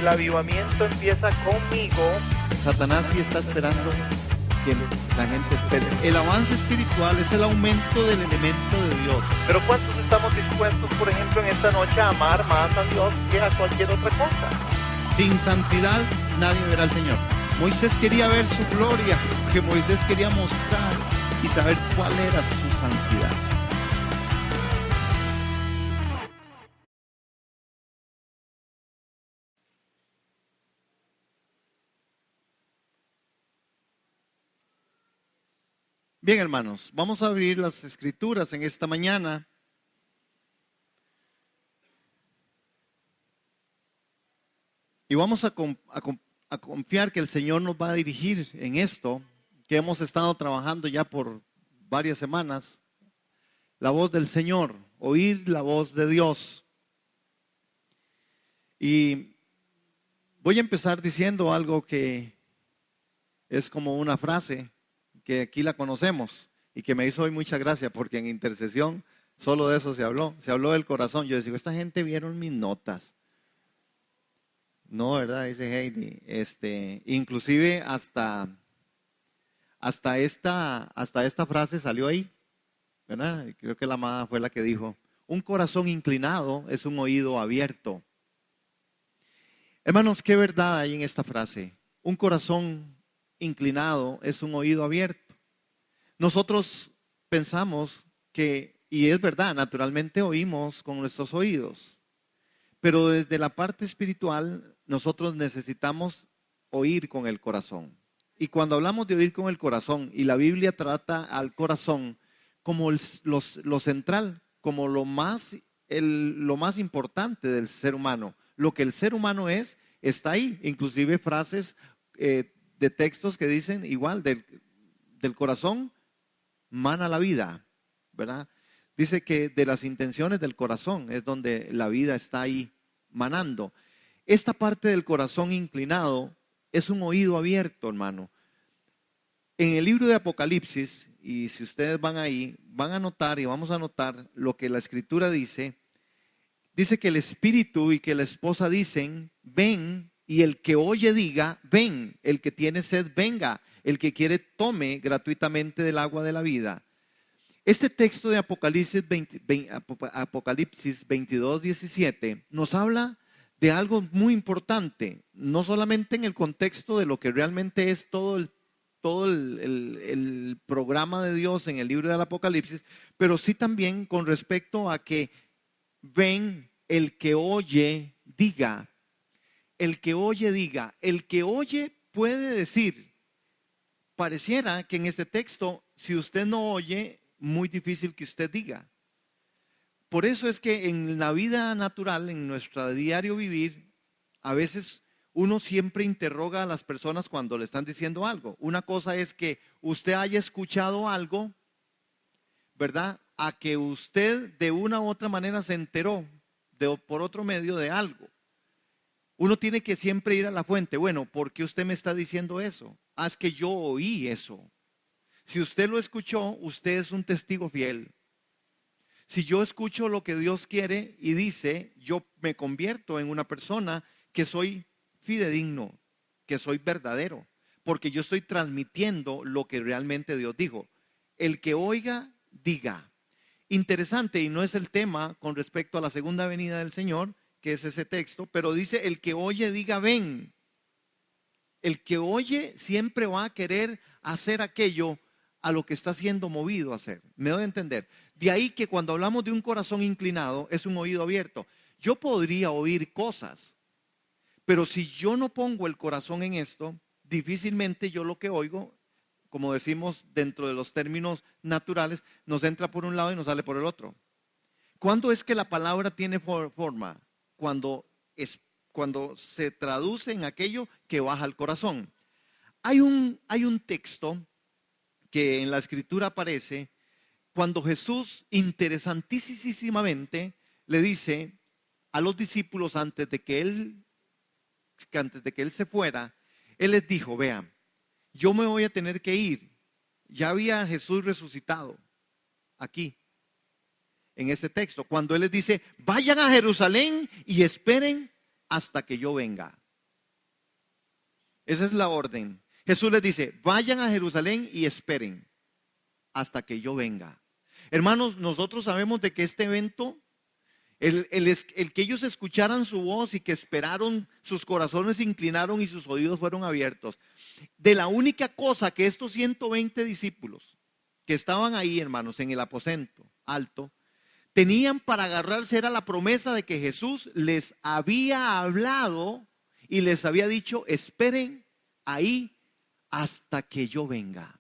el avivamiento empieza conmigo. Satanás sí está esperando que la gente espere. El avance espiritual es el aumento del elemento de Dios. Pero ¿cuántos estamos dispuestos, por ejemplo, en esta noche a amar más a Dios que a cualquier otra cosa? Sin santidad nadie verá al Señor. Moisés quería ver su gloria, que Moisés quería mostrar y saber cuál era su santidad. Bien, hermanos, vamos a abrir las escrituras en esta mañana. Y vamos a confiar que el Señor nos va a dirigir en esto que hemos estado trabajando ya por varias semanas. La voz del Señor, oír la voz de Dios. Y voy a empezar diciendo algo que es como una frase que aquí la conocemos y que me hizo hoy mucha gracia porque en intercesión solo de eso se habló del corazón. Yo decía, esta gente vieron mis notas. No, ¿verdad? Dice Heidi. Inclusive hasta esta frase salió ahí, ¿verdad? Creo que la amada fue la que dijo, un corazón inclinado es un oído abierto. Hermanos, ¿qué verdad hay en esta frase? Un corazón inclinado es un oído abierto. Nosotros pensamos que, y es verdad, naturalmente oímos con nuestros oídos, pero desde la parte espiritual nosotros necesitamos oír con el corazón. Y cuando hablamos de oír con el corazón, y la Biblia trata al corazón como lo central, como lo más importante del ser humano. Lo que el ser humano está ahí. Inclusive frases de textos que dicen igual, del corazón mana la vida, ¿verdad? Dice que de las intenciones del corazón es donde la vida está ahí manando. Esta parte del corazón inclinado es un oído abierto, hermano. En el libro de Apocalipsis, y si ustedes van ahí, van a notar y vamos a notar lo que la Escritura dice. Dice que el Espíritu y que la esposa dicen, ven, y el que oye diga, ven, el que tiene sed, venga, el que quiere tome gratuitamente del agua de la vida. Este texto de Apocalipsis 22, 17 nos habla de algo muy importante, no solamente en el contexto de lo que realmente es todo el programa de Dios en el libro del Apocalipsis, pero sí también con respecto a que ven, el que oye diga, el que oye diga, el que oye puede decir. Pareciera que en ese texto, si usted no oye, muy difícil que usted diga. Por eso es que en la vida natural, en nuestro diario vivir, a veces uno siempre interroga a las personas cuando le están diciendo algo. Una cosa es que usted haya escuchado algo, ¿verdad? A que usted de una u otra manera se enteró por otro medio de algo. Uno tiene que siempre ir a la fuente. Bueno, ¿por qué usted me está diciendo eso? Ah, es que yo oí eso. Si usted lo escuchó, usted es un testigo fiel. Si yo escucho lo que Dios quiere y dice, yo me convierto en una persona que soy fidedigno, que soy verdadero, porque yo estoy transmitiendo lo que realmente Dios dijo. El que oiga, diga. Interesante, y no es el tema con respecto a la segunda venida del Señor, que es ese texto, pero dice, el que oye, diga, ven. El que oye siempre va a querer hacer aquello a lo que está siendo movido a hacer. ¿Me doy a entender? De ahí que cuando hablamos de un corazón inclinado, es un oído abierto. Yo podría oír cosas, pero si yo no pongo el corazón en esto, difícilmente yo lo que oigo, como decimos dentro de los términos naturales, nos entra por un lado y nos sale por el otro. ¿Cuándo es que la palabra tiene forma? Cuando se traduce en aquello que baja al corazón. Hay un texto que en la escritura aparece cuando Jesús interesantísimamente le dice a los discípulos antes de que él se fuera, él les dijo, vean, yo me voy a tener que ir. Ya había Jesús resucitado aquí, en ese texto, cuando él les dice, vayan a Jerusalén y esperen hasta que yo venga. Esa es la orden. Jesús les dice, vayan a Jerusalén y esperen hasta que yo venga. Hermanos, nosotros sabemos de que este evento, el que ellos escucharan su voz y que esperaron, sus corazones se inclinaron y sus oídos fueron abiertos. De la única cosa que estos 120 discípulos que estaban ahí, hermanos, en el aposento alto, tenían para agarrarse era la promesa de que Jesús les había hablado y les había dicho, esperen ahí hasta que yo venga.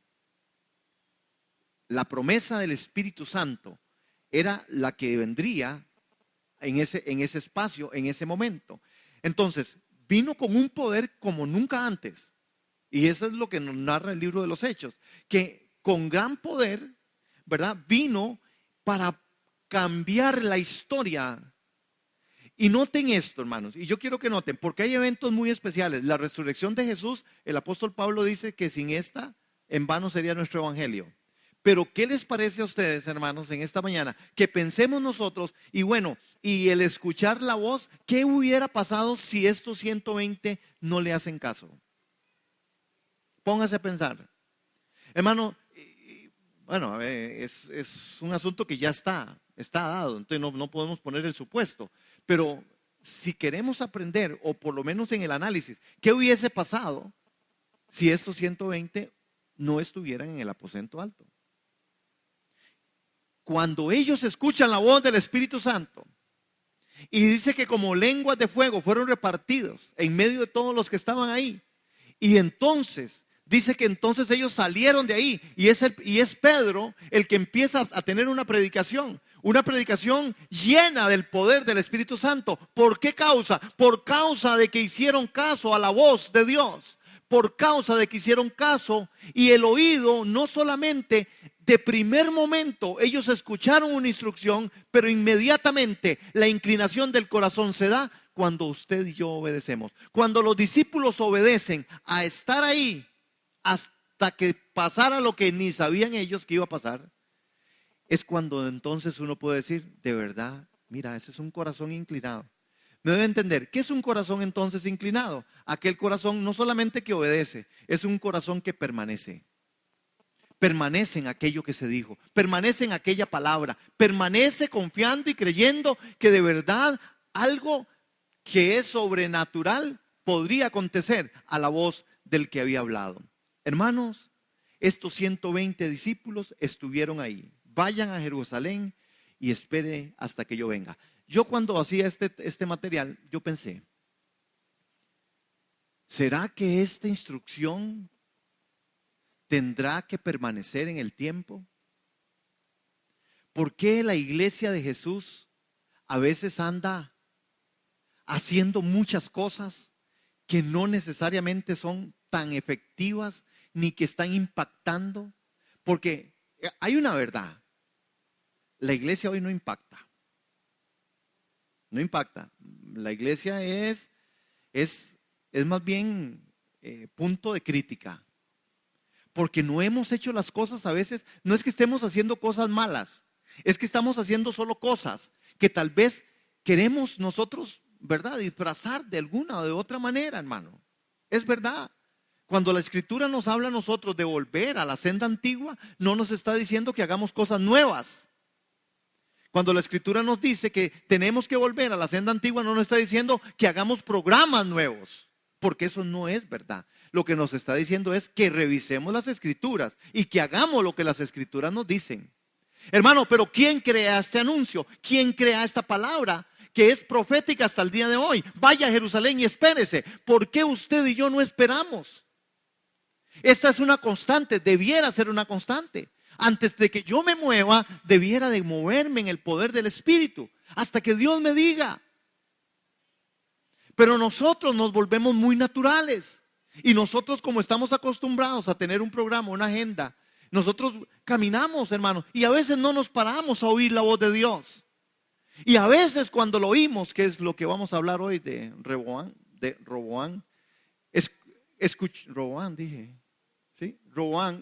La promesa del Espíritu Santo era la que vendría en ese espacio, en ese momento. Entonces, vino con un poder como nunca antes. Y eso es lo que nos narra el libro de los Hechos, que con gran poder, ¿verdad? Vino para cambiar la historia. Y noten esto, hermanos, y yo quiero que noten, porque hay eventos muy especiales. La resurrección de Jesús, el apóstol Pablo dice que sin esta, en vano sería nuestro evangelio. Pero ¿qué les parece a ustedes, hermanos, en esta mañana? Que pensemos nosotros, y bueno, y el escuchar la voz, ¿qué hubiera pasado si estos 120 no le hacen caso? Póngase a pensar. Hermano, bueno, a ver, es un asunto que ya está dado, entonces no podemos poner el supuesto. Pero si queremos aprender, o por lo menos en el análisis, ¿qué hubiese pasado si estos 120 no estuvieran en el aposento alto? Cuando ellos escuchan la voz del Espíritu Santo y dice que como lenguas de fuego fueron repartidos en medio de todos los que estaban ahí, y entonces dice que entonces ellos salieron de ahí y es Pedro el que empieza a tener una predicación llena del poder del Espíritu Santo. ¿Por qué causa? Por causa de que hicieron caso a la voz de Dios, por causa de que hicieron caso, y el oído no solamente de primer momento ellos escucharon una instrucción, pero inmediatamente la inclinación del corazón se da cuando usted y yo obedecemos. Cuando los discípulos obedecen a estar ahí hasta que pasara lo que ni sabían ellos que iba a pasar, es cuando entonces uno puede decir, de verdad, mira, ese es un corazón inclinado. Me debe entender, ¿qué es un corazón entonces inclinado? Aquel corazón no solamente que obedece, es un corazón que permanece. Permanece en aquello que se dijo, permanece en aquella palabra, permanece confiando y creyendo que de verdad algo que es sobrenatural podría acontecer a la voz del que había hablado. Hermanos, estos 120 discípulos estuvieron ahí. Vayan a Jerusalén y espere hasta que yo venga. Yo cuando hacía este material, yo pensé, ¿será que esta instrucción tendrá que permanecer en el tiempo? ¿Por qué la iglesia de Jesús a veces anda haciendo muchas cosas que no necesariamente son tan efectivas ni que están impactando? Porque hay una verdad, la iglesia hoy no impacta. No impacta. La iglesia es más bien punto de crítica. Porque no hemos hecho las cosas a veces, no es que estemos haciendo cosas malas, es que estamos haciendo solo cosas que tal vez queremos nosotros, ¿verdad?, disfrazar de alguna o de otra manera, hermano. Es verdad. Cuando la Escritura nos habla a nosotros de volver a la senda antigua, no nos está diciendo que hagamos cosas nuevas. Cuando la Escritura nos dice que tenemos que volver a la senda antigua, no nos está diciendo que hagamos programas nuevos, porque eso no es verdad. Lo que nos está diciendo es que revisemos las Escrituras y que hagamos lo que las Escrituras nos dicen. Hermano, pero ¿quién crea este anuncio? ¿Quién crea esta palabra que es profética hasta el día de hoy? Vaya a Jerusalén y espérese. ¿Por qué usted y yo no esperamos? Esta es una constante, debiera ser una constante. Antes de que yo me mueva, debiera de moverme en el poder del Espíritu, hasta que Dios me diga. Pero nosotros nos volvemos muy naturales. Y nosotros, como estamos acostumbrados a tener un programa, una agenda, nosotros caminamos, hermano, y a veces no nos paramos a oír la voz de Dios. Y a veces cuando lo oímos, que es lo que vamos a hablar hoy de Roboam,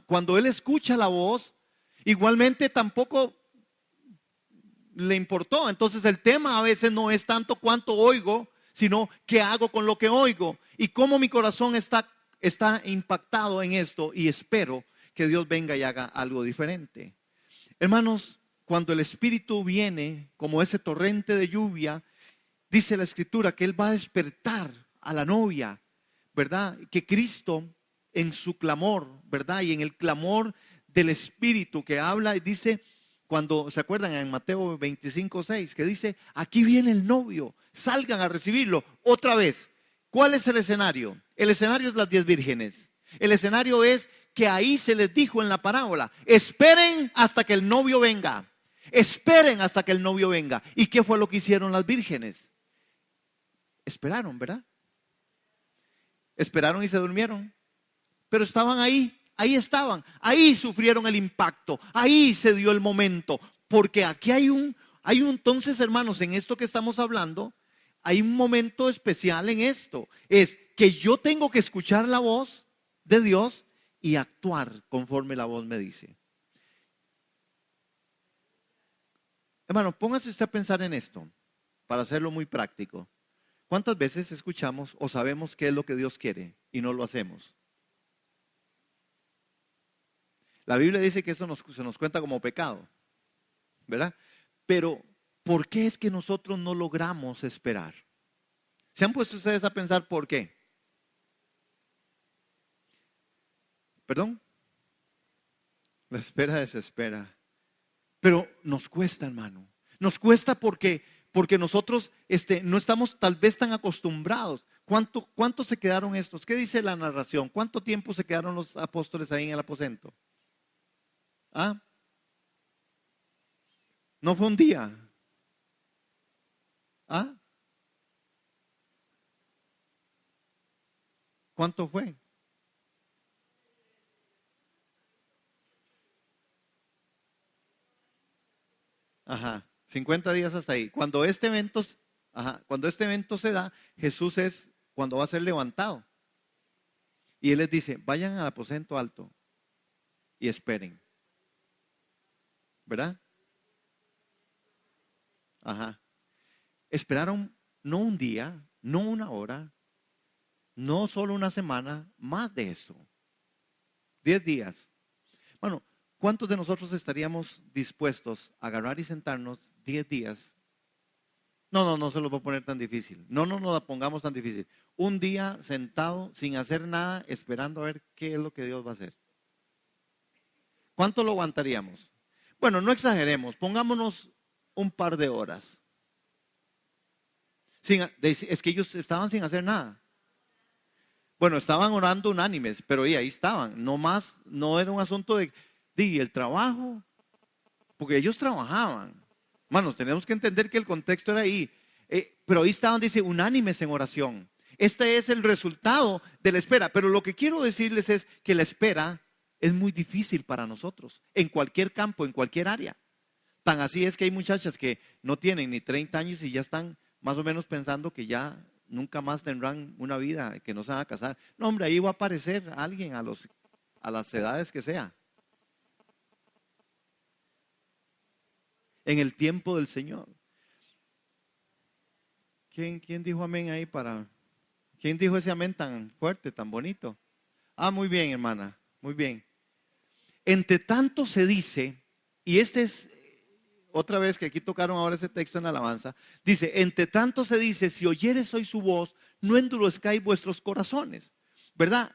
cuando él escucha la voz, igualmente tampoco le importó. Entonces el tema a veces no es tanto cuánto oigo, sino qué hago con lo que oigo y cómo mi corazón está está impactado en esto y espero que Dios venga y haga algo diferente. Hermanos, cuando el Espíritu viene como ese torrente de lluvia, dice la Escritura que Él va a despertar a la novia, ¿verdad? Que Cristo en su clamor, ¿verdad? Y en el clamor del Espíritu que habla y dice, cuando se acuerdan en Mateo 25:6, que dice, aquí viene el novio, salgan a recibirlo otra vez. ¿Cuál es el escenario? El escenario es las 10 vírgenes. El escenario es que ahí se les dijo en la parábola, esperen hasta que el novio venga. Esperen hasta que el novio venga. ¿Y qué fue lo que hicieron las vírgenes? Esperaron, ¿verdad? Esperaron y se durmieron. Pero estaban ahí, ahí estaban, ahí sufrieron el impacto, ahí se dio el momento. Porque aquí hay un entonces, hermanos, en esto que estamos hablando, hay un momento especial en esto. Es que yo tengo que escuchar la voz de Dios y actuar conforme la voz me dice. Hermano, póngase usted a pensar en esto, para hacerlo muy práctico. ¿Cuántas veces escuchamos o sabemos qué es lo que Dios quiere y no lo hacemos? La Biblia dice que eso se nos cuenta como pecado, ¿verdad? Pero, ¿por qué es que nosotros no logramos esperar? ¿Se han puesto ustedes a pensar por qué? ¿Perdón? La espera desespera. Pero nos cuesta, hermano. Nos cuesta porque nosotros no estamos tal vez tan acostumbrados. ¿Cuánto se quedaron estos? ¿Qué dice la narración? ¿Cuánto tiempo se quedaron los apóstoles ahí en el aposento? ¿Ah? No fue un día. ¿Ah? ¿Cuánto fue? Ajá, 50 días hasta ahí. Cuando este evento se da, Jesús es cuando va a ser levantado. Y Él les dice, vayan al aposento alto y esperen. ¿Verdad? Ajá. Esperaron no un día, no una hora, no solo una semana, más de eso. 10 días. Bueno, ¿cuántos de nosotros estaríamos dispuestos a agarrar y sentarnos 10 días? No se lo voy a poner tan difícil. No nos la pongamos tan difícil. Un día sentado sin hacer nada, esperando a ver qué es lo que Dios va a hacer. ¿Cuánto lo aguantaríamos? Bueno, no exageremos, pongámonos un par de horas. Es que ellos estaban sin hacer nada. Bueno, estaban orando unánimes, pero ahí estaban. No más, no era un asunto de el trabajo, porque ellos trabajaban. Hermanos, tenemos que entender que el contexto era ahí. Pero ahí estaban, dice, unánimes en oración. Este es el resultado de la espera. Pero lo que quiero decirles es que la espera es muy difícil para nosotros, en cualquier campo, en cualquier área. Tan así es que hay muchachas que no tienen ni 30 años y ya están más o menos pensando que ya nunca más tendrán una vida, que no se van a casar. No, hombre, ahí va a aparecer alguien a las edades que sea. En el tiempo del Señor. ¿Quién dijo amén ahí ¿Quién dijo ese amén tan fuerte, tan bonito? Ah, muy bien, hermana, muy bien. Entre tanto se dice, y este es otra vez que aquí tocaron ahora ese texto en la alabanza, dice, entre tanto se dice, si oyeres hoy su voz, no endurezcáis vuestros corazones, ¿verdad?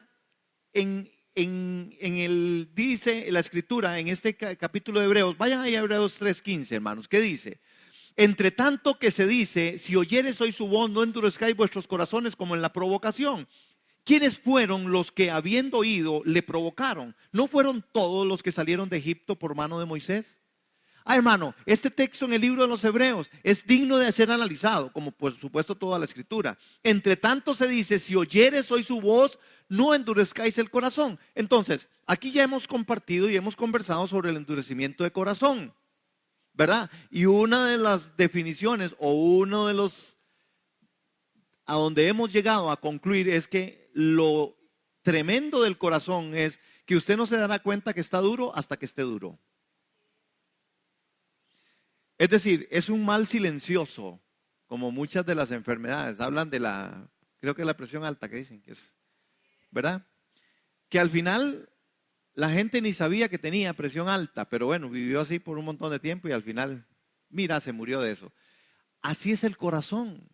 Dice la escritura en este capítulo de Hebreos, vayan ahí a Hebreos 3:15, hermanos, ¿qué dice? Entre tanto que se dice, si oyeres hoy su voz, no endurezcáis vuestros corazones como en la provocación. ¿Quiénes fueron los que habiendo oído le provocaron? ¿No fueron todos los que salieron de Egipto por mano de Moisés? Hermano, este texto en el libro de los Hebreos es digno de ser analizado, como por supuesto toda la escritura. Entre tanto se dice, si oyeres hoy su voz, no endurezcáis el corazón. Entonces, aquí ya hemos compartido y hemos conversado sobre el endurecimiento de corazón, ¿verdad? Y una de las definiciones o uno de los a donde hemos llegado a concluir es que lo tremendo del corazón es que usted no se dará cuenta que está duro hasta que esté duro. Es decir, es un mal silencioso, como muchas de las enfermedades. Hablan de creo que la presión alta que dicen que es, ¿verdad? que al final la gente ni sabía que tenía presión alta, pero bueno, vivió así por un montón de tiempo y al final, mira, se murió de eso. Así es el corazón.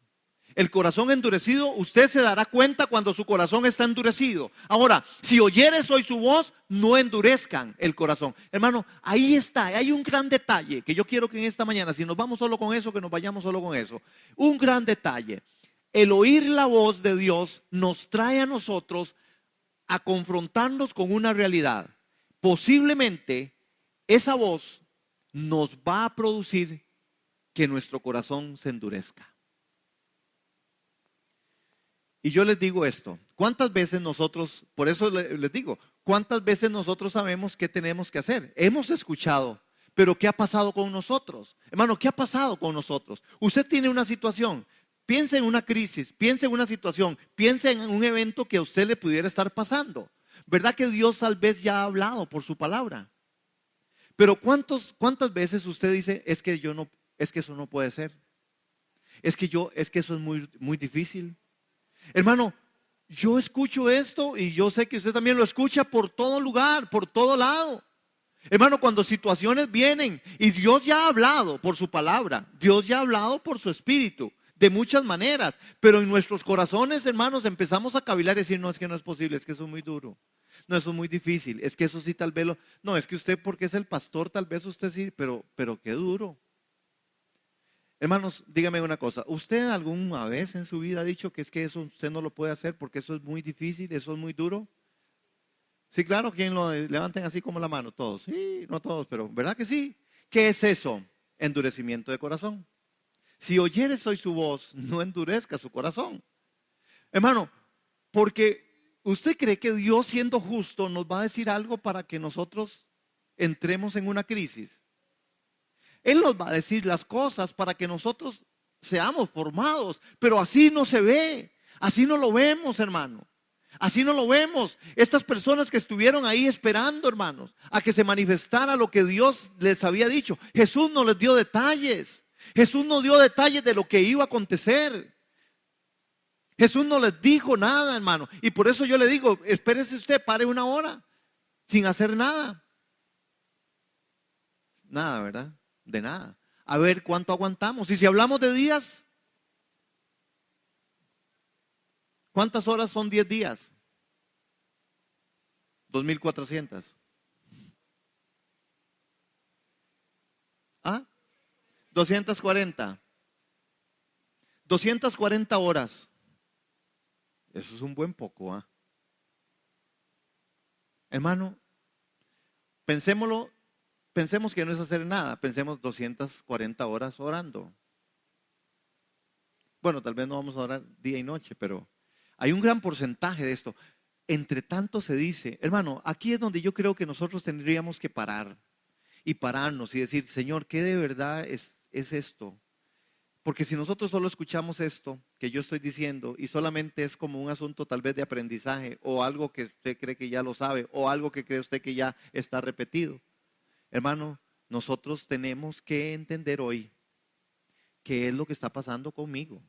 El corazón endurecido, usted se dará cuenta cuando su corazón está endurecido. Ahora, si oyeres hoy su voz, no endurezcan el corazón. Hermano, ahí está, hay un gran detalle que yo quiero que en esta mañana, si nos vamos solo con eso, que nos vayamos solo con eso. Un gran detalle. El oír la voz de Dios nos trae a nosotros a confrontarnos con una realidad. Posiblemente esa voz nos va a producir que nuestro corazón se endurezca. Y yo les digo esto, ¿cuántas veces nosotros, por eso les digo, cuántas veces nosotros sabemos qué tenemos que hacer? Hemos escuchado, pero ¿qué ha pasado con nosotros? Hermano, ¿qué ha pasado con nosotros? Usted tiene una situación, piense en una crisis, piense en una situación, piense en un evento que a usted le pudiera estar pasando. ¿Verdad que Dios tal vez ya ha hablado por su palabra? Pero ¿cuántas veces usted dice, es que eso no puede ser? Es que eso es muy difícil. Hermano, yo escucho esto y yo sé que usted también lo escucha por todo lugar, por todo lado. Hermano, cuando situaciones vienen y Dios ya ha hablado por su palabra, Dios ya ha hablado por su espíritu, de muchas maneras, pero en nuestros corazones, hermanos, empezamos a cavilar y decir, no, es que no es posible, es que eso es muy duro. No, eso es muy difícil, es que eso sí tal vez no, es que usted porque es el pastor, tal vez usted sí, pero qué duro. Hermanos, dígame una cosa, ¿usted alguna vez en su vida ha dicho que es que eso usted no lo puede hacer porque eso es muy difícil, eso es muy duro? Sí, claro, quien lo levanten así como la mano, todos. Sí, no todos, pero ¿verdad que sí? ¿Qué es eso? Endurecimiento de corazón. Si oyeres hoy su voz, no endurezca su corazón. Hermano, porque usted cree que Dios siendo justo nos va a decir algo para que nosotros entremos en una crisis. Él nos va a decir las cosas para que nosotros seamos formados, pero así no se ve, así no lo vemos, hermano. Así no lo vemos. Estas personas que estuvieron ahí esperando, hermanos, a que se manifestara lo que Dios les había dicho. Jesús no les dio detalles. Jesús no dio detalles de lo que iba a acontecer. Jesús no les dijo nada, hermano. Y por eso yo le digo, espérese usted, pare una hora sin hacer nada. Nada, ¿verdad? De nada. A ver cuánto aguantamos. Y si hablamos de días, ¿cuántas horas son 10 días? 2400. ¿Ah? 240. 240 horas. Eso es un buen poco, ¿ah? Hermano, pensemos que no es hacer nada. Pensemos 240 horas orando. Bueno, tal vez no vamos a orar día y noche, pero hay un gran porcentaje de esto. Entre tanto se dice, hermano, aquí es donde yo creo que nosotros tendríamos que parar y pararnos y decir, Señor, ¿qué de verdad es esto? Porque si nosotros solo escuchamos esto que yo estoy diciendo y solamente es como un asunto tal vez de aprendizaje o algo que usted cree que ya lo sabe o algo que cree usted que ya está repetido, hermano, nosotros tenemos que entender hoy qué es lo que está pasando conmigo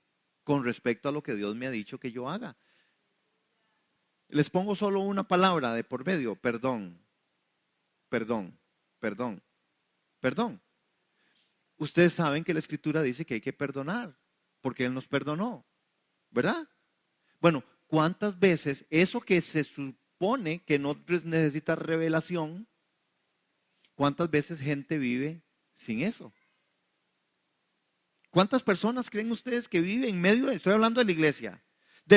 con respecto a lo que Dios me ha dicho que yo haga. Les pongo solo una palabra de por medio, perdón, perdón, perdón, perdón. Ustedes saben que la Escritura dice que hay que perdonar, porque Él nos perdonó, ¿verdad? Bueno, ¿cuántas veces eso que se supone que no necesita revelación, cuántas veces gente vive sin eso? ¿Cuántas personas creen ustedes que viven en medio estoy hablando de la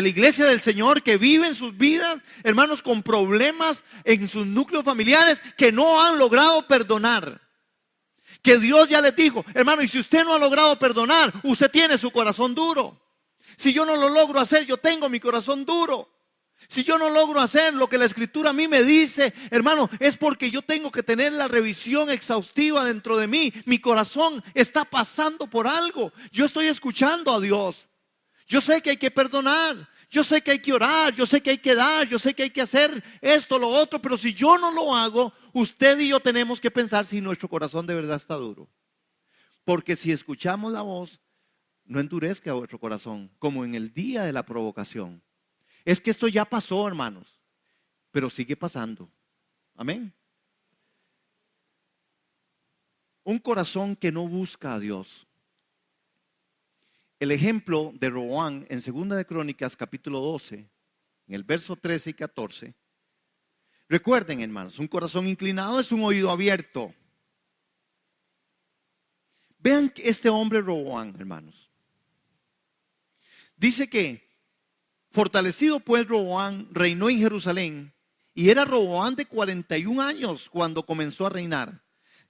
iglesia del Señor, que viven sus vidas, hermanos, con problemas en sus núcleos familiares que no han logrado perdonar? Que Dios ya les dijo, hermano, y si usted no ha logrado perdonar, usted tiene su corazón duro. Si yo no lo logro hacer, yo tengo mi corazón duro. Si yo no logro hacer lo que la Escritura a mí me dice, hermano, es porque yo tengo que tener la revisión exhaustiva dentro de mí. Mi corazón está pasando por algo. Yo estoy escuchando a Dios. Yo sé que hay que perdonar. Yo sé que hay que orar, yo sé que hay que dar, yo sé que hay que hacer esto, lo otro, pero si yo no lo hago, usted y yo tenemos que pensar si nuestro corazón de verdad está duro. Porque si escuchamos la voz, no endurezca vuestro corazón, como en el día de la provocación. Es que esto ya pasó, hermanos. pero sigue pasando. Amén. Un corazón que no busca a Dios. El ejemplo de Roboam en 2 de Crónicas capítulo 12, en el verso 13 y 14. Recuerden, hermanos, un corazón inclinado es un oído abierto. Vean este hombre Roboam, hermanos. Dice que fortalecido pues Roboam reinó en Jerusalén, y era Roboam de 41 años cuando comenzó a reinar,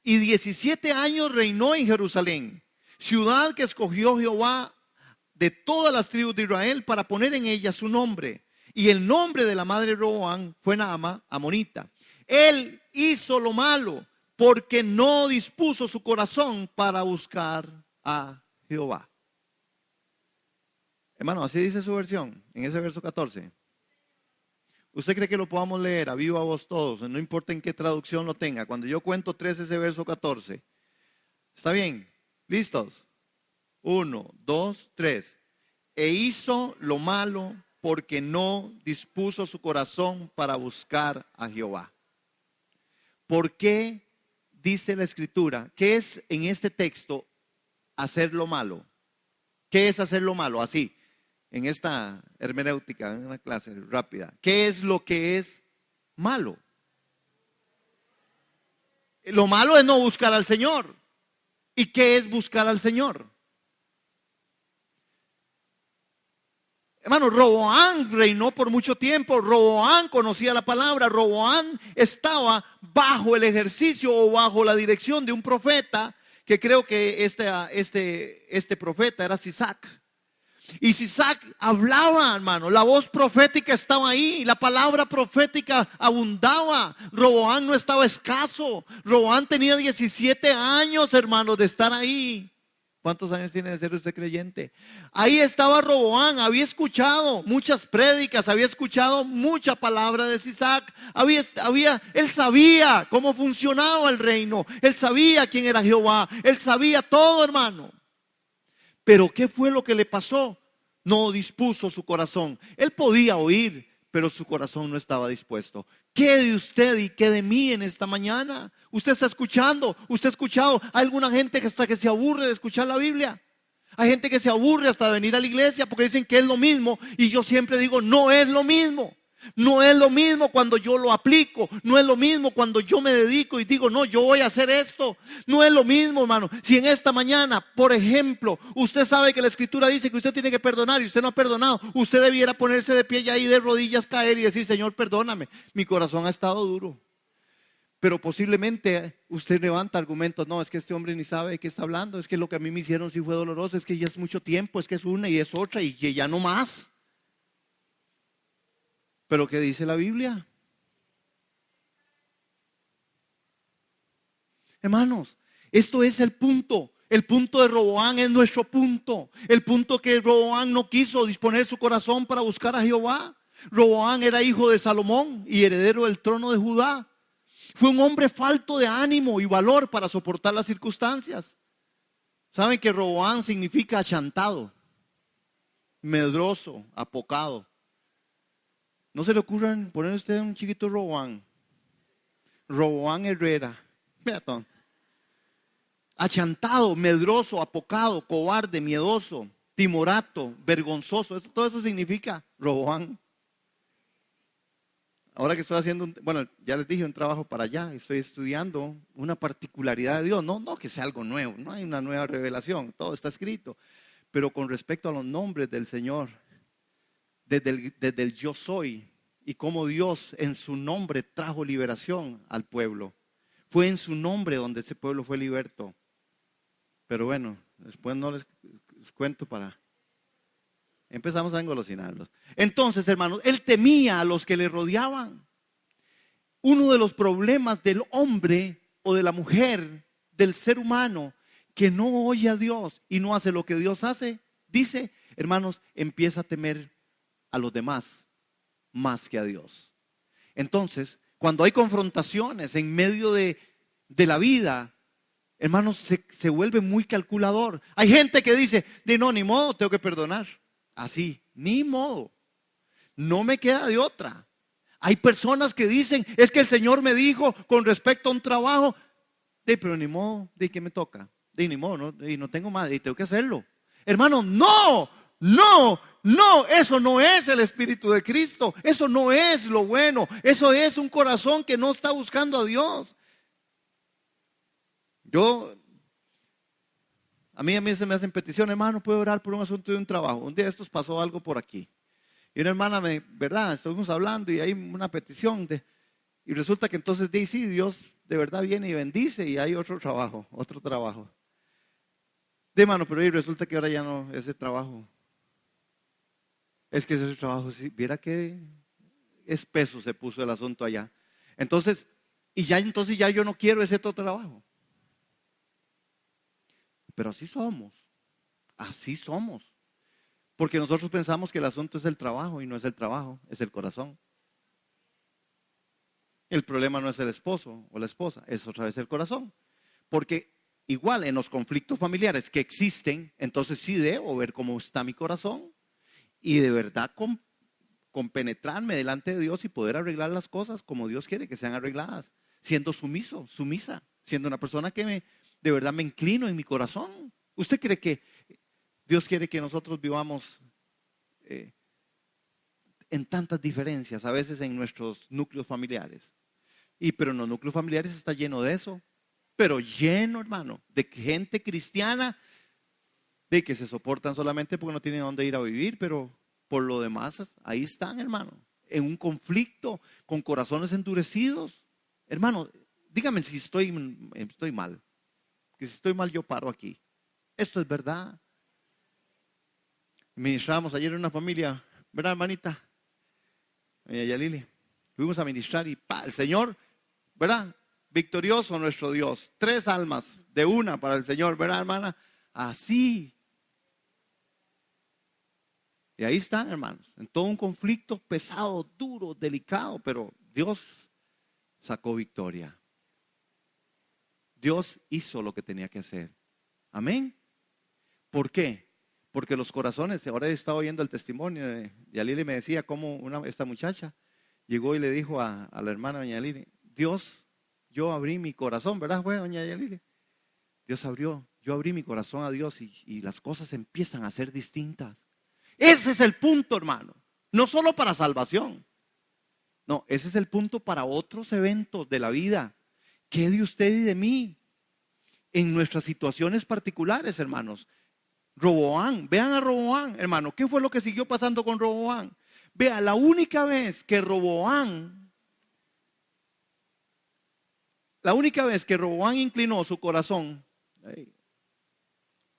y 17 años reinó en Jerusalén, ciudad que escogió Jehová de todas las tribus de Israel para poner en ella su nombre. Y el nombre de la madre de Roboam fue Naama, amonita. Él hizo lo malo porque no dispuso su corazón para buscar a Jehová. Hermano, así dice su versión en ese verso 14. ¿Usted cree que lo podamos leer a viva voz todos? No importa en qué traducción lo tenga. Cuando yo cuento 3, ese verso 14. ¿Está bien? ¿Listos? 1, 2, 3. E hizo lo malo porque no dispuso su corazón para buscar a Jehová. ¿Por qué dice la Escritura? ¿Qué es en este texto hacer lo malo? ¿Qué es hacer lo malo? Así, en esta hermenéutica, en una clase rápida. ¿Qué es lo que es malo? Lo malo es no buscar al Señor. ¿Y qué es buscar al Señor? Hermano, Roboam reinó por mucho tiempo. Roboam conocía la palabra. Roboam estaba bajo el ejercicio o bajo la dirección de un profeta, que creo que este profeta era Sisac. Y Sisac hablaba, hermano, la voz profética estaba ahí, la palabra profética abundaba. Roboam no estaba escaso. Roboam tenía 17 años, hermano, de estar ahí. ¿Cuántos años tiene de ser usted creyente? Ahí estaba Roboam, había escuchado muchas prédicas, había escuchado mucha palabra de Sisac. Él sabía cómo funcionaba el reino, él sabía quién era Jehová, él sabía todo, hermano. Pero ¿qué fue lo que le pasó? No dispuso su corazón. Él podía oír, pero su corazón no estaba dispuesto. ¿Qué de usted y qué de mí en esta mañana? Usted está escuchando, usted ha escuchado. Hay alguna gente que hasta que se aburre de escuchar la Biblia. Hay gente que se aburre hasta de venir a la iglesia porque dicen que es lo mismo. Y yo siempre digo, no es lo mismo. No es lo mismo cuando yo lo aplico. No es lo mismo cuando yo me dedico y digo, no, yo voy a hacer esto. No es lo mismo, hermano. Si en esta mañana, por ejemplo, usted sabe que la Escritura dice que usted tiene que perdonar y usted no ha perdonado, usted debiera ponerse de pie y ahí de rodillas caer y decir, Señor, perdóname, mi corazón ha estado duro. Pero posiblemente usted levanta argumentos, no, es que este hombre ni sabe de qué está hablando, es que lo que a mí me hicieron sí fue doloroso, es que ya es mucho tiempo, es que es una y es otra y que ya no más. Pero ¿qué dice la Biblia? Hermanos, esto es el punto. El punto de Roboam es nuestro punto. El punto que Roboam no quiso disponer su corazón para buscar a Jehová. Roboam era hijo de Salomón y heredero del trono de Judá. Fue un hombre falto de ánimo y valor para soportar las circunstancias. ¿Saben que Roboam significa achantado, medroso, apocado? No se le ocurran poner usted un chiquito Roboam. Roboam Herrera. Vea tonto. Achantado, medroso, apocado, cobarde, miedoso, timorato, vergonzoso. Todo eso significa Roboam. Ahora que estoy haciendo, bueno, ya les dije un trabajo para allá, estoy estudiando una particularidad de Dios. No que sea algo nuevo, no hay una nueva revelación, todo está escrito. Pero con respecto a los nombres del Señor, desde el yo soy y cómo Dios en su nombre trajo liberación al pueblo. Fue en su nombre donde ese pueblo fue liberto. Pero bueno, después no les cuento para... Empezamos a engolosinarlos. Entonces, hermanos, él temía a los que le rodeaban. Uno de los problemas del hombre o de la mujer, del ser humano, que no oye a Dios y no hace lo que Dios hace, dice, hermanos, empieza a temer a los demás más que a Dios. Entonces, cuando hay confrontaciones en medio de la vida, hermanos, se vuelve muy calculador. Hay gente que dice, no, ni modo, tengo que perdonar. Así, ni modo. No me queda de otra. Hay personas que dicen, es que el Señor me dijo con respecto a un trabajo, pero ni modo, ¿de qué me toca? Ni modo, ¿no? Y no tengo más, y tengo que hacerlo. Hermano, no, no, no, eso no es el Espíritu de Cristo, eso no es lo bueno, eso es un corazón que no está buscando a Dios. A mí se me hacen peticiones, hermano, puedo orar por un asunto de un trabajo. Un día de estos pasó algo por aquí. Y una hermana ¿verdad? Estuvimos hablando y hay una petición y resulta que entonces dice, sí, Dios de verdad viene y bendice y hay otro trabajo. Hermano, pero ahí resulta que ahora ya no, ese trabajo. Es que ese trabajo, sí, viera que espeso se puso el asunto allá. Entonces ya yo no quiero ese otro trabajo. Pero así somos. Porque nosotros pensamos que el asunto es el trabajo y no es el trabajo, es el corazón. El problema no es el esposo o la esposa, es otra vez el corazón. Porque igual en los conflictos familiares que existen, entonces sí debo ver cómo está mi corazón y de verdad compenetrarme delante de Dios y poder arreglar las cosas como Dios quiere que sean arregladas, siendo sumisa, siendo una persona que de verdad me inclino en mi corazón. ¿Usted cree que Dios quiere que nosotros vivamos en tantas diferencias, a veces en nuestros núcleos familiares? Pero en los núcleos familiares está lleno de eso, pero lleno, hermano, de gente cristiana de que se soportan solamente porque no tienen dónde ir a vivir, pero por lo demás ahí están, hermano, en un conflicto con corazones endurecidos. Hermano, dígame si estoy mal, que si estoy mal yo paro aquí. Esto es verdad. Ministramos ayer en una familia, ¿verdad, hermanita? Yalili. Fuimos a ministrar y el Señor, ¿verdad? Victorioso nuestro Dios. 3 almas de una para el Señor, ¿verdad, hermana? Así. Y ahí están, hermanos, en todo un conflicto pesado, duro, delicado, pero Dios sacó victoria. Dios hizo lo que tenía que hacer. Amén. ¿Por qué? Porque los corazones, ahora he estado oyendo el testimonio de Yalili, me decía cómo esta muchacha llegó y le dijo a la hermana doña Yalili, Dios, yo abrí mi corazón, ¿verdad, doña Yalili? Yo abrí mi corazón a Dios y las cosas empiezan a ser distintas. Ese es el punto, hermano. No solo para salvación. No, ese es el punto para otros eventos de la vida. ¿Qué de usted y de mí? En nuestras situaciones particulares, hermanos. Roboam, vean a Roboam, hermano. ¿Qué fue lo que siguió pasando con Roboam? Vea, la única vez que Roboam inclinó su corazón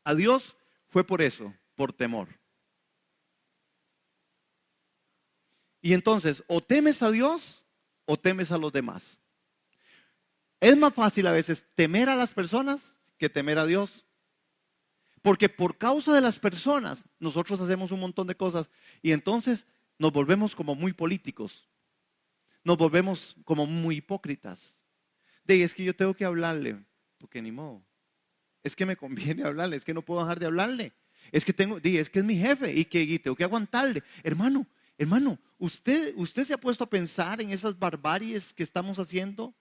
a Dios fue por eso, por temor. Y entonces, o temes a Dios o temes a los demás. Es más fácil a veces temer a las personas que temer a Dios. Porque por causa de las personas, nosotros hacemos un montón de cosas y entonces nos volvemos como muy políticos. Nos volvemos como muy hipócritas. Es que yo tengo que hablarle, porque ni modo. Es que me conviene hablarle, es que no puedo dejar de hablarle. Es que es mi jefe y tengo que aguantarle. Hermano, ¿usted se ha puesto a pensar en esas barbaries que estamos haciendo?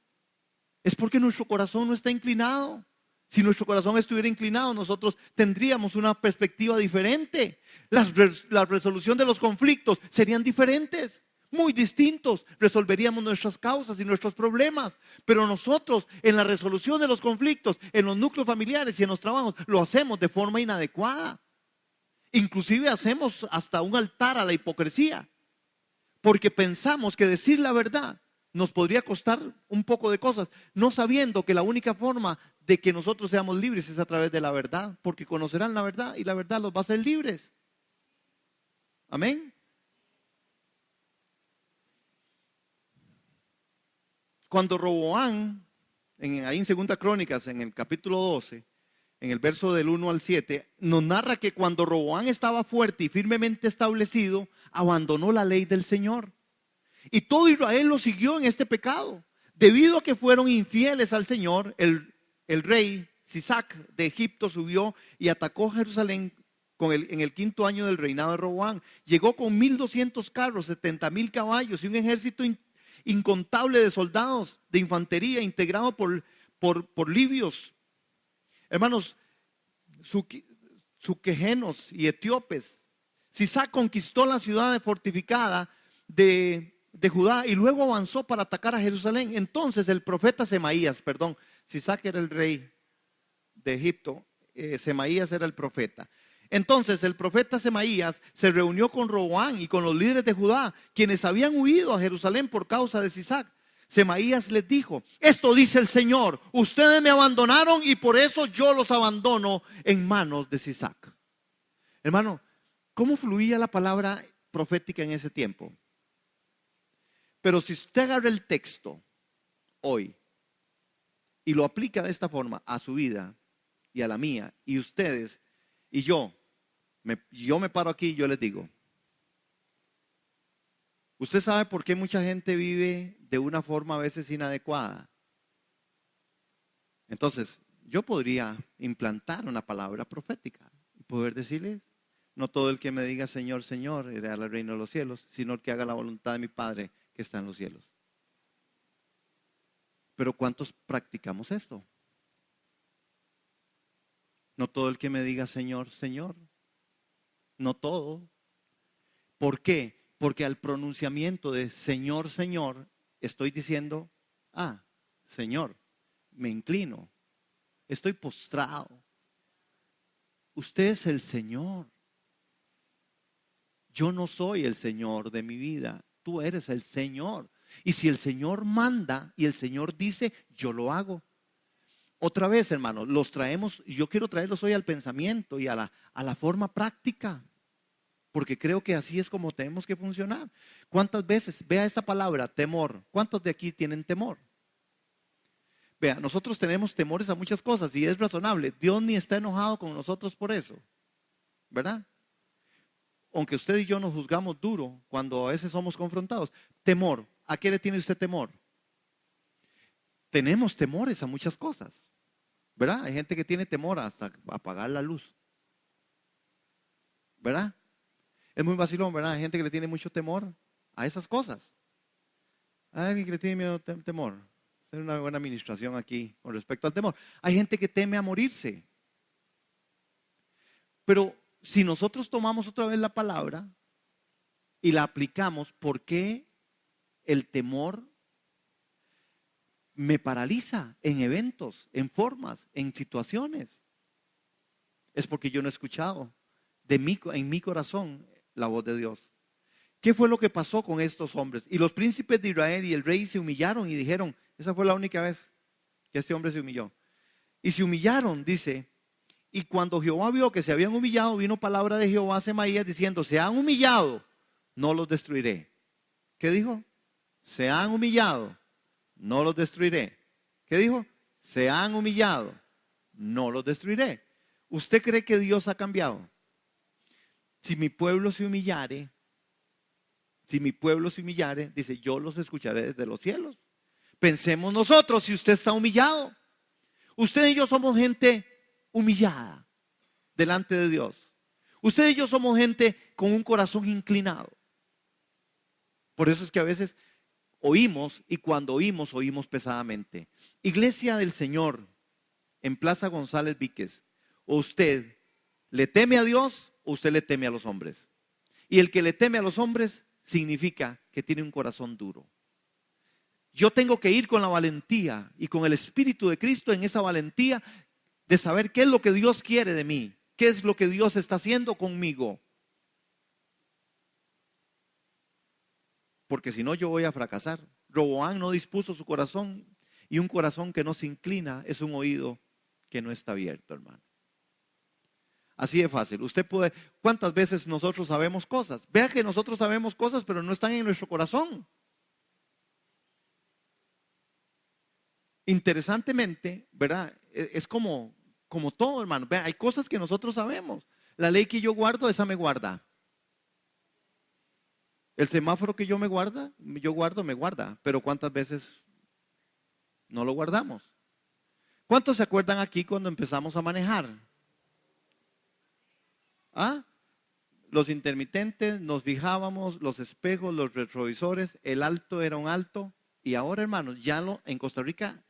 Es porque nuestro corazón no está inclinado. Si nuestro corazón estuviera inclinado, nosotros tendríamos una perspectiva diferente. La resolución de los conflictos serían diferentes, muy distintos. Resolveríamos nuestras causas y nuestros problemas. Pero nosotros en la resolución de los conflictos, en los núcleos familiares y en los trabajos, lo hacemos de forma inadecuada. Inclusive hacemos hasta un altar a la hipocresía. Porque pensamos que decir la verdad nos podría costar un poco de cosas, no sabiendo que la única forma de que nosotros seamos libres es a través de la verdad, porque conocerán la verdad y la verdad los va a hacer libres. Amén. Cuando Roboam, ahí en 2 Crónicas, en el capítulo 12, en el verso del 1 al 7, nos narra que cuando Roboam estaba fuerte y firmemente establecido, abandonó la ley del Señor. Y todo Israel lo siguió en este pecado. Debido a que fueron infieles al Señor, el rey Sisac de Egipto subió y atacó Jerusalén en el 5.º año del reinado de Roboam. Llegó con 1,200 carros, 70,000 caballos y un ejército incontable de soldados de infantería integrado por libios. Hermanos, suquejenos y etíopes. Sisac conquistó la ciudad fortificada de Judá y luego avanzó para atacar a Jerusalén. Entonces el profeta Semaías, perdón, Sisac era el rey de Egipto, Semaías era el profeta. Entonces el profeta Semaías se reunió con Roboam y con los líderes de Judá, quienes habían huido a Jerusalén por causa de Sisac. Semaías les dijo: esto dice el Señor, ustedes me abandonaron y por eso yo los abandono en manos de Sisac. Hermano, ¿cómo fluía la palabra profética en ese tiempo? Pero si usted agarra el texto hoy y lo aplica de esta forma a su vida y a la mía, y ustedes y yo me paro aquí y yo les digo: ¿usted sabe por qué mucha gente vive de una forma a veces inadecuada? Entonces, yo podría implantar una palabra profética y poder decirles: no todo el que me diga Señor, Señor, heredará el reino de los cielos, sino el que haga la voluntad de mi Padre que está en los cielos. Pero ¿cuántos practicamos esto? No todo el que me diga Señor, Señor. No todo. ¿Por qué? Porque al pronunciamiento de Señor, Señor, estoy diciendo: Señor, me inclino, estoy postrado. Usted es el Señor. Yo no soy el Señor de mi vida, tú eres el Señor. Y si el Señor manda y el Señor dice, yo lo hago. Otra vez, hermanos, los traemos, yo quiero traerlos hoy al pensamiento y a la forma práctica, porque creo que así es como tenemos que funcionar. ¿Cuántas veces, vea esa palabra, temor? ¿Cuántos de aquí tienen temor? Vea, nosotros tenemos temores a muchas cosas y es razonable. Dios ni está enojado con nosotros por eso, ¿verdad? Aunque usted y yo nos juzgamos duro cuando a veces somos confrontados. Temor, ¿a qué le tiene usted temor? Tenemos temores a muchas cosas, ¿verdad? Hay gente que tiene temor hasta apagar la luz, ¿verdad? Es muy vacilón, ¿verdad? Hay gente que le tiene mucho temor a esas cosas. Hay alguien que le tiene miedo, temor. Hacer una buena administración aquí con respecto al temor. Hay gente que teme a morirse. Pero si nosotros tomamos otra vez la palabra y la aplicamos, ¿por qué el temor me paraliza en eventos, en formas, en situaciones? Es porque yo no he escuchado en mi corazón la voz de Dios. ¿Qué fue lo que pasó con estos hombres? Y los príncipes de Israel y el rey se humillaron y dijeron: esa fue la única vez que este hombre se humilló. Y se humillaron, dice. Y cuando Jehová vio que se habían humillado, vino palabra de Jehová a Semaías diciendo: se han humillado, no los destruiré. ¿Qué dijo? Se han humillado, no los destruiré. ¿Qué dijo? Se han humillado, no los destruiré. ¿Usted cree que Dios ha cambiado? Si mi pueblo se humillare, dice, yo los escucharé desde los cielos. Pensemos nosotros, si usted está humillado. Usted y yo somos gente humillada delante de Dios. Usted y yo somos gente con un corazón inclinado. Por eso es que a veces oímos, y cuando oímos pesadamente. Iglesia del Señor en Plaza González Víquez, o usted le teme a Dios o usted le teme a los hombres. Y el que le teme a los hombres significa que tiene un corazón duro. Yo tengo que ir con la valentía y con el Espíritu de Cristo en esa valentía de saber qué es lo que Dios quiere de mí, qué es lo que Dios está haciendo conmigo. Porque si no, yo voy a fracasar. Roboam no dispuso su corazón, y un corazón que no se inclina es un oído que no está abierto, hermano. Así de fácil. Usted puede, ¿cuántas veces nosotros sabemos cosas? Vea que nosotros sabemos cosas, pero no están en nuestro corazón. Interesantemente, ¿verdad? Es como todo, hermano. Vea, hay cosas que nosotros sabemos. La ley que yo guardo, esa me guarda. El semáforo que yo guardo, me guarda. Pero ¿cuántas veces no lo guardamos? ¿Cuántos se acuerdan aquí cuando empezamos a manejar? los intermitentes, nos fijábamos, los espejos, los retrovisores, el alto era un alto. Y ahora, hermanos, en Costa Rica,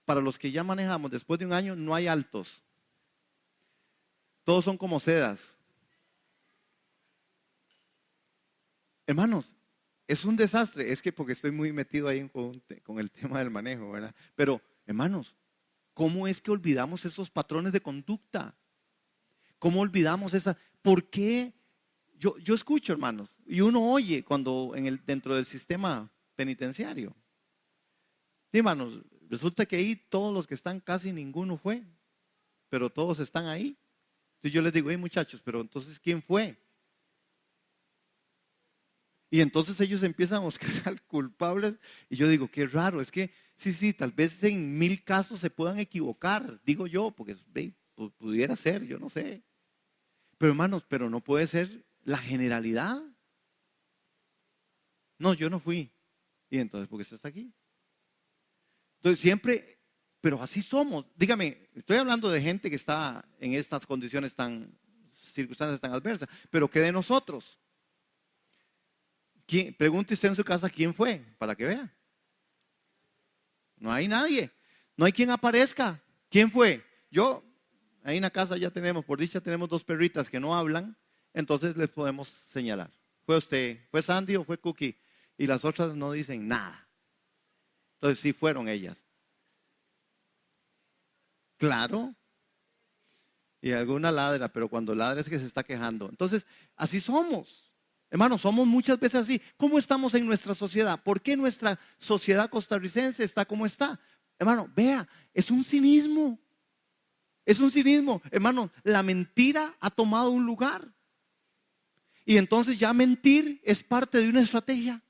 para los que ya manejamos después de un año, no hay altos. Todos son como sedas. Hermanos, es un desastre. Es que porque estoy muy metido ahí con el tema del manejo, ¿verdad? Pero, hermanos, ¿cómo es que olvidamos esos patrones de conducta? ¿Cómo olvidamos esa? ¿Por qué? Yo escucho, hermanos, y uno oye cuando dentro del sistema penitenciario. Sí, hermanos, resulta que ahí todos los que están, casi ninguno fue, pero todos están ahí. Entonces yo les digo, hey muchachos, pero entonces ¿quién fue? Y entonces ellos empiezan a buscar al culpable. Y yo digo, qué raro, es que sí, tal vez en 1000 casos se puedan equivocar, digo yo, porque pudiera ser, yo no sé. Pero hermanos, pero no puede ser la generalidad. No, yo no fui. Y entonces, ¿por qué usted está aquí? Entonces siempre, pero así somos. Dígame, estoy hablando de gente que está en estas condiciones circunstancias tan adversas, pero ¿qué de nosotros? Pregúntese en su casa quién fue, para que vea. No hay nadie, no hay quien aparezca. ¿Quién fue? Yo, ahí en la casa ya tenemos, por dicha tenemos 2 perritas que no hablan, entonces les podemos señalar. ¿Fue usted, fue Sandy o fue Cookie? Y las otras no dicen nada. Entonces sí fueron ellas. Claro. Y alguna ladra, pero cuando ladra es que se está quejando. Entonces, así somos. Hermanos, somos muchas veces así. ¿Cómo estamos en nuestra sociedad? ¿Por qué nuestra sociedad costarricense está como está? Hermano, vea, es un cinismo. Es un cinismo. Hermano, la mentira ha tomado un lugar. Y entonces ya mentir es parte de una estrategia.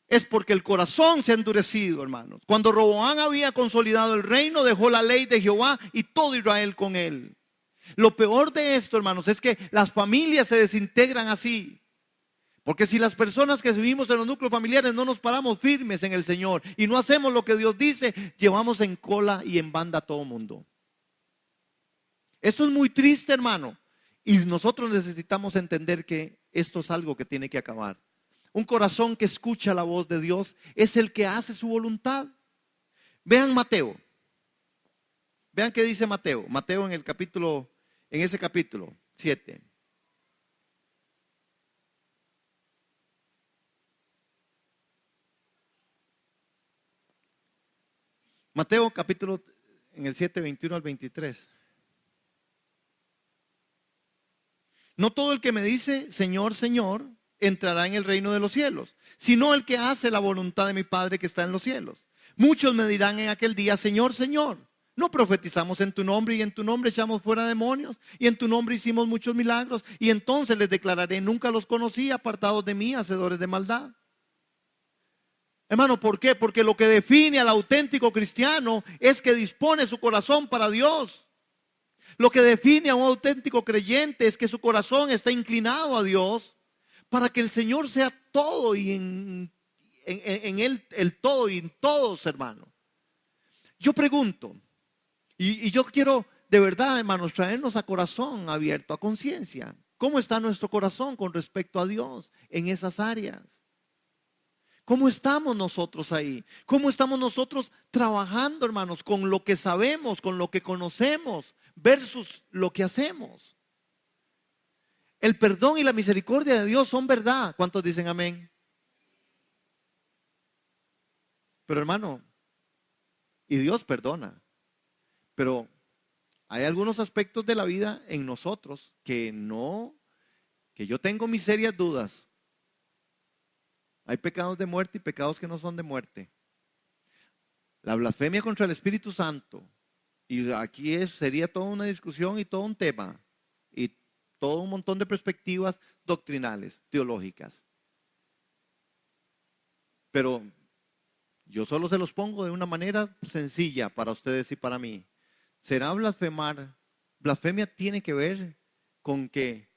Es porque el corazón se ha endurecido, hermanos. Cuando Roboam había consolidado el reino, dejó la ley de Jehová y todo Israel con él. Lo peor de esto, hermanos, es que las familias se desintegran así. Porque si las personas que vivimos en los núcleos familiares no nos paramos firmes en el Señor y no hacemos lo que Dios dice, llevamos en cola y en banda a todo mundo. Esto es muy triste, hermano. Y nosotros necesitamos entender que esto es algo que tiene que acabar. Un corazón que escucha la voz de Dios es el que hace su voluntad. Vean Mateo. Vean qué dice Mateo. Mateo en ese capítulo 7. Mateo capítulo en el 7, 21 al 23. No todo el que me dice Señor, Señor, entrará en el reino de los cielos, sino el que hace la voluntad de mi Padre que está en los cielos. Muchos me dirán en aquel día, Señor, Señor, no profetizamos en tu nombre y en tu nombre echamos fuera demonios y en tu nombre hicimos muchos milagros. Y entonces les declararé, nunca los conocí, apartados de mí, hacedores de maldad. Hermano, ¿por qué? Porque lo que define al auténtico cristiano es que dispone su corazón para Dios. Lo que define a un auténtico creyente es que su corazón está inclinado a Dios para que el Señor sea todo y en Él el todo y en todos, hermano. Yo pregunto, y yo quiero de verdad, hermanos, traernos a corazón abierto, a conciencia. ¿Cómo está nuestro corazón con respecto a Dios en esas áreas? ¿Cómo estamos nosotros ahí? ¿Cómo estamos nosotros trabajando, hermanos, con lo que sabemos, con lo que conocemos, versus lo que hacemos? El perdón y la misericordia de Dios son verdad. ¿Cuántos dicen amén? Pero hermano, y Dios perdona. Pero hay algunos aspectos de la vida en nosotros que yo tengo mis serias dudas. Hay pecados de muerte y pecados que no son de muerte. La blasfemia contra el Espíritu Santo. Y aquí sería toda una discusión y todo un tema. Y todo un montón de perspectivas doctrinales, teológicas. Pero yo solo se los pongo de una manera sencilla para ustedes y para mí. ¿Será blasfemar? Blasfemia tiene que ver con que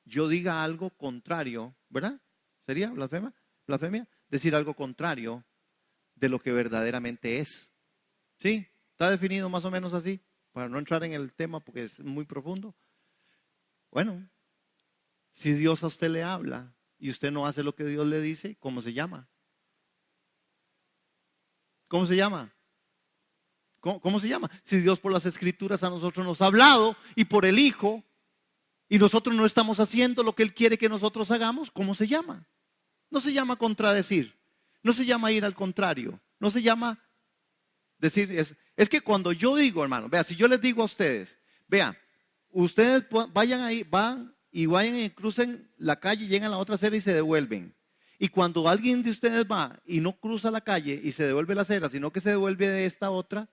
yo diga algo contrario, ¿verdad? ¿Sería blasfemia? Blasfemia, decir algo contrario de lo que verdaderamente es. ¿Sí? ¿Está definido más o menos así? Para no entrar en el tema porque es muy profundo. Bueno, si Dios a usted le habla y usted no hace lo que Dios le dice, ¿cómo se llama? ¿Cómo se llama? ¿Cómo se llama? Si Dios por las escrituras a nosotros nos ha hablado y por el Hijo y nosotros no estamos haciendo lo que Él quiere que nosotros hagamos, ¿cómo se llama? No se llama contradecir, no se llama ir al contrario, no se llama decir, es que cuando yo digo, hermano, vea, si yo les digo a ustedes, vea, ustedes vayan ahí, van y vayan y crucen la calle, llegan a la otra acera y se devuelven. Y cuando alguien de ustedes va y no cruza la calle y se devuelve la acera, sino que se devuelve de esta otra,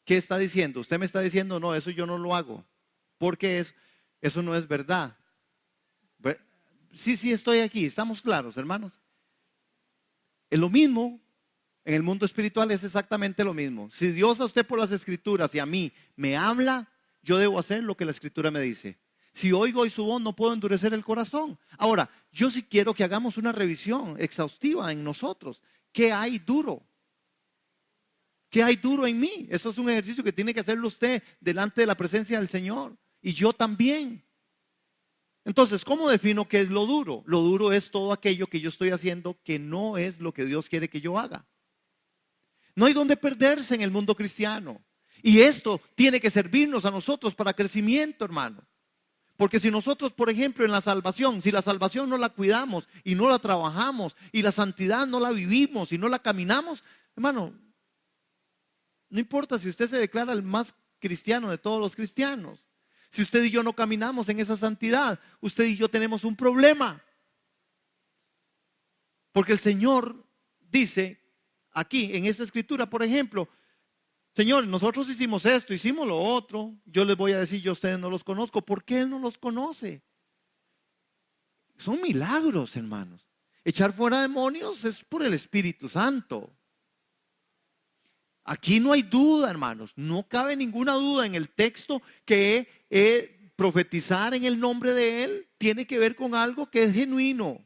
¿qué está diciendo? Usted me está diciendo, no, eso yo no lo hago, porque eso no es verdad. Sí, estoy aquí, estamos claros, hermanos. Es lo mismo, en el mundo espiritual es exactamente lo mismo. Si Dios a usted por las escrituras y a mí me habla, yo debo hacer lo que la escritura me dice. Si oigo hoy su voz, no puedo endurecer el corazón. Ahora, yo sí quiero que hagamos una revisión exhaustiva en nosotros. ¿Qué hay duro? ¿Qué hay duro en mí? Eso es un ejercicio que tiene que hacerlo usted delante de la presencia del Señor. Y yo también. Entonces, ¿cómo defino qué es lo duro? Lo duro es todo aquello que yo estoy haciendo que no es lo que Dios quiere que yo haga. No hay donde perderse en el mundo cristiano. Y esto tiene que servirnos a nosotros para crecimiento, hermano. Porque si nosotros, por ejemplo, en la salvación, si la salvación no la cuidamos y no la trabajamos y la santidad no la vivimos y no la caminamos, hermano, no importa si usted se declara el más cristiano de todos los cristianos. Si usted y yo no caminamos en esa santidad, usted y yo tenemos un problema. Porque el Señor dice aquí en esta escritura, por ejemplo, Señor, nosotros hicimos esto, hicimos lo otro. Yo les voy a decir, yo a ustedes no los conozco. ¿Por qué Él no los conoce? Son milagros, hermanos. Echar fuera demonios es por el Espíritu Santo. Aquí no hay duda, hermanos. No cabe ninguna duda en el texto que profetizar en el nombre de Él tiene que ver con algo que es genuino.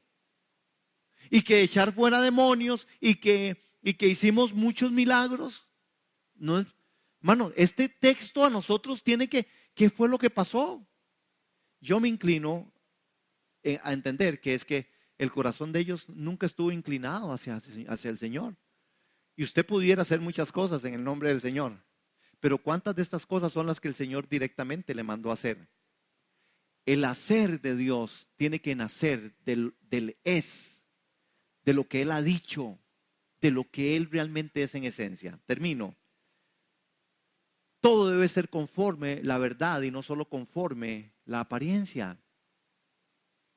Y que echar fuera demonios y que hicimos muchos milagros. No, hermano, este texto a nosotros tiene ¿qué fue lo que pasó? Yo me inclino a entender que es que el corazón de ellos nunca estuvo inclinado hacia el Señor. Y usted pudiera hacer muchas cosas en el nombre del Señor, pero ¿cuántas de estas cosas son las que el Señor directamente le mandó a hacer? El hacer de Dios tiene que nacer del es, de lo que Él ha dicho, de lo que Él realmente es en esencia. Termino. Todo debe ser conforme la verdad y no solo conforme la apariencia.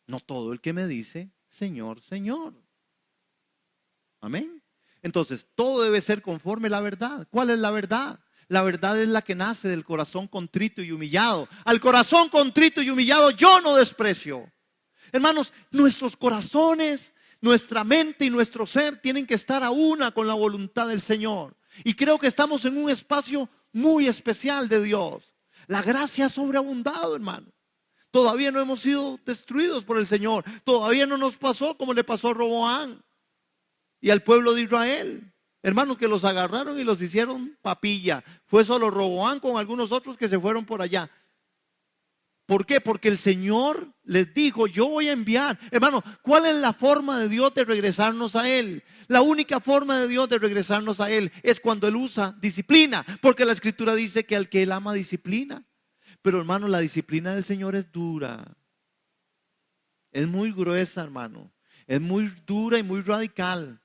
No todo el que me dice, Señor, Señor. Amén. Entonces, todo debe ser conforme la verdad. ¿Cuál es la verdad? La verdad es la que nace del corazón contrito y humillado. Al corazón contrito y humillado yo no desprecio. Hermanos, nuestros corazones, nuestra mente y nuestro ser tienen que estar a una con la voluntad del Señor. Y creo que estamos en un espacio muy especial de Dios. La gracia ha sobreabundado, hermano. Todavía no hemos sido destruidos por el Señor. Todavía no nos pasó como le pasó a Roboam y al pueblo de Israel. Hermanos, que los agarraron y los hicieron papilla. Fue solo Roboam con algunos otros que se fueron por allá. ¿Por qué? Porque el Señor les dijo, yo voy a enviar. Hermano, ¿cuál es la forma de Dios de regresarnos a Él? La única forma de Dios de regresarnos a Él es cuando Él usa disciplina. Porque la Escritura dice que al que Él ama disciplina. Pero hermano, la disciplina del Señor es dura. Es muy gruesa, hermano. Es muy dura y muy radical.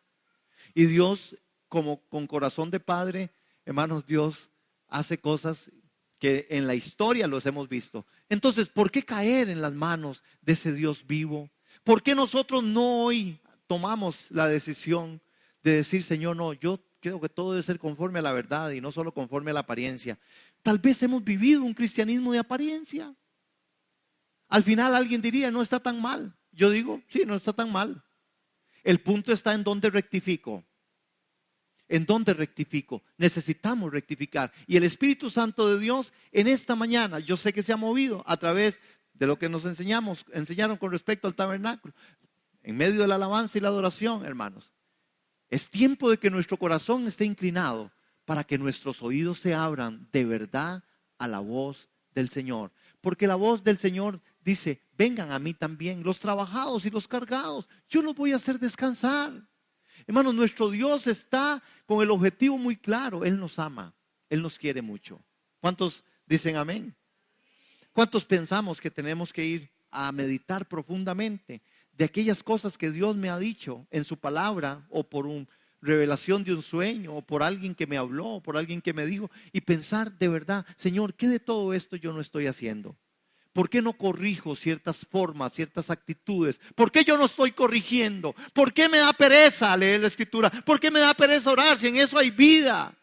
Y Dios, como con corazón de padre, hermanos, Dios hace cosas que en la historia los hemos visto. Entonces, ¿por qué caer en las manos de ese Dios vivo? ¿Por qué nosotros no hoy tomamos la decisión de decir, Señor, no, yo creo que todo debe ser conforme a la verdad y no solo conforme a la apariencia? Tal vez hemos vivido un cristianismo de apariencia. Al final alguien diría, no está tan mal. Yo digo, sí, no está tan mal. El punto está en dónde rectifico. ¿En dónde rectifico? Necesitamos rectificar. Y el Espíritu Santo de Dios en esta mañana, yo sé que se ha movido a través de lo que nos enseñaron con respecto al tabernáculo. En medio de la alabanza y la adoración, hermanos. Es tiempo de que nuestro corazón esté inclinado para que nuestros oídos se abran de verdad a la voz del Señor. Porque la voz del Señor dice, vengan a mí también, los trabajados y los cargados, yo los voy a hacer descansar. Hermanos, nuestro Dios está con el objetivo muy claro. Él nos ama, Él nos quiere mucho. ¿Cuántos dicen amén? ¿Cuántos pensamos que tenemos que ir a meditar profundamente de aquellas cosas que Dios me ha dicho en su palabra, o por una revelación de un sueño, o por alguien que me habló, o por alguien que me dijo, y pensar de verdad, Señor, ¿qué de todo esto yo no estoy haciendo? ¿Por qué no corrijo ciertas formas, ciertas actitudes? ¿Por qué yo no estoy corrigiendo? ¿Por qué me da pereza leer la escritura? ¿Por qué me da pereza orar si en eso hay vida?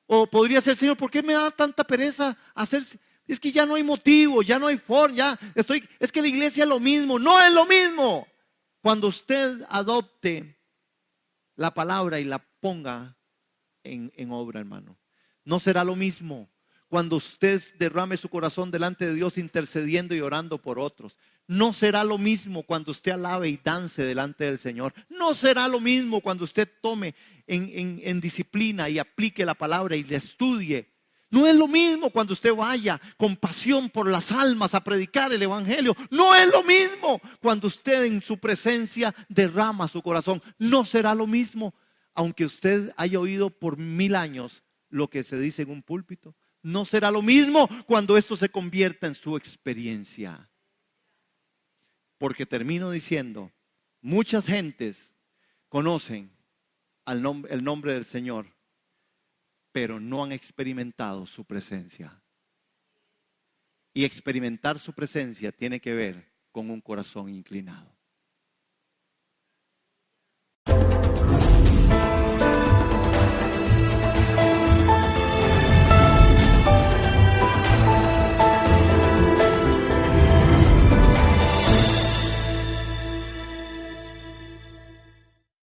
O podría ser, Señor, ¿por qué me da tanta pereza hacer? Es que ya no hay motivo, ya no hay forma, es que la iglesia es lo mismo. No es lo mismo. Cuando usted adopte la palabra y la ponga en obra, hermano, no será lo mismo. Cuando usted derrame su corazón delante de Dios intercediendo y orando por otros, no será lo mismo cuando usted alabe y dance delante del Señor. No será lo mismo cuando usted tome en disciplina y aplique la palabra y la estudie. No es lo mismo cuando usted vaya con pasión por las almas a predicar el evangelio. No es lo mismo cuando usted en su presencia derrama su corazón. No será lo mismo, aunque usted haya oído por 1000 años lo que se dice en un púlpito. No será lo mismo cuando esto se convierta en su experiencia. Porque termino diciendo, muchas gentes conocen el nombre del Señor, pero no han experimentado su presencia. Y experimentar su presencia tiene que ver con un corazón inclinado.